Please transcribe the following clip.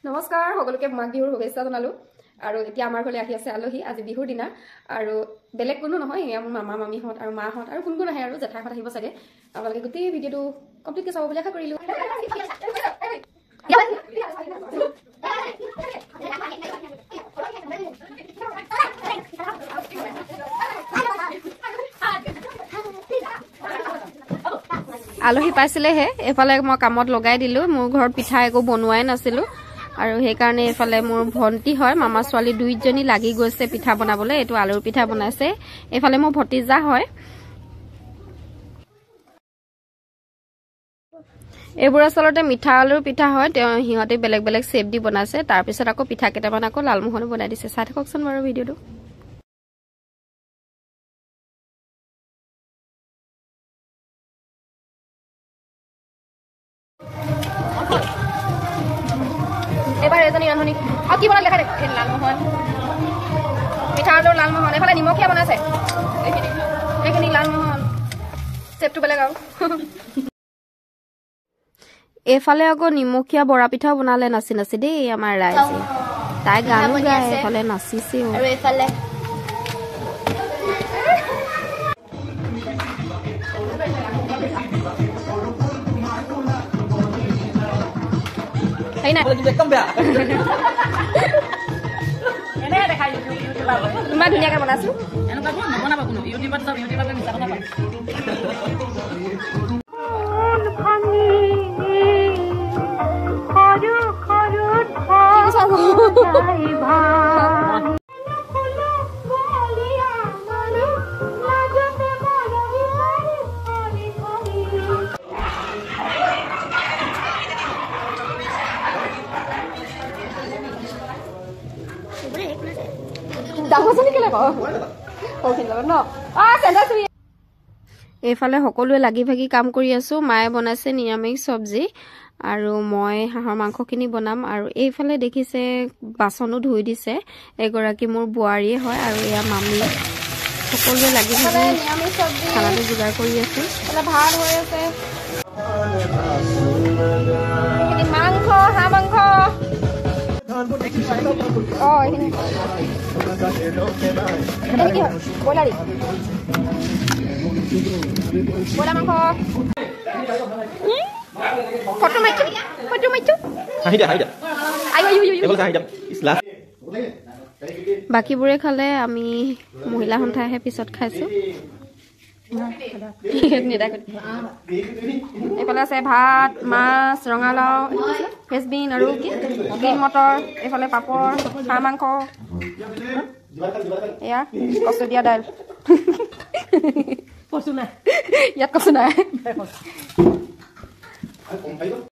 নমস্কাৰ সকলোকে মাঘ বিহুৰ শুভেচ্ছা জনালো আৰু এতিয়া আমাৰ ঘৰলৈ আহি আছে আলহী আজি বিহুৰ দিনা আৰু বেলেগ কোনো নহয় মোৰ মামা মামীহঁত আৰু মাহঁত আৰু কোন কোন আহে আৰু জেঠাইহঁত আহিব চাগে আপোনালোকে গোটেই ভিডিঅ'টো কমপ্লিটকৈ চাব বুলি আশা কৰিলোঁ আলহী পাইছিলেহে এফালে মই কামত লগাই দিলোঁ মোৰ ঘৰত পিঠা একো বনোৱাই নাছিলোঁ আৰু সেইকাৰণে এফালে মোৰ ভণ্টি হয় মামা ছোৱালী দুইজনী লাগি গৈছে পিঠা বনাবলৈ এইটো আলুৰ পিঠা বনাইছে এফালে মোৰ ভতিজা হয় এইবোৰ আচলতে মিঠা আলুৰ পিঠা হয় তেওঁ সিহঁতে বেলেগ বেলেগ শেপ দি বনাইছে তাৰপিছত আকৌ পিঠা কেইটামান আকৌ লালমোহনো বনাই দিছে চাই থাককচোন বাৰু ভিডিঅ'টো এবাৰ এজনী ৰান্ধনী আৰু কি বনালে দেখা দে লালমোহন মিঠা আলুৰ লালমোহন এফালে নিমখীয়া বনাইছে এইখিনি লালমোহন চেপটো বেলেগ আৰু এফালে আকৌ নিমখীয়া বৰা পিঠাও বনালে নাচি নাচি দেই আমাৰ ৰাইজে তাই গানো গায় এফালে নাচিছেও আৰু এফালে thấy này không được ini ada kayu cuma dunia kan mana sih enak aku mana apa kuno YouTuber bisa apa এইফালে সকলোৱে লাগি ভাগি কাম কৰি আছো মায়ে বনাইছে নিৰামিষ চব্জি আৰু মই হাঁহৰ মাংসখিনি বনাম আৰু এইফালে দেখিছে বাচনো ধুই দিছে এগৰাকী মোৰ বোৱাৰীয়ে হয় আৰু এয়া মামী সকলোৱে লাগি ভাগি নিৰামিষ চব্জি খানাটো যোগাৰ কৰি আছে এটা ভাত হৈ আছে মাংস হাঁহ মাংস বইলাৰ মাংস ফটো মাৰিছো বাকীবোৰে খালে আমি মহিলা সন্থাইহে পিছত খাইছো এইফালে আছে ভাত মাছ ৰঙালাও ফ্ৰেঞ্চবিন আৰু কি গ্ৰীণ মটৰ এইফালে পাপৰ হাঁহ মাংস এয়া কচু দিয়া দাইল ইয়াত কচু নাই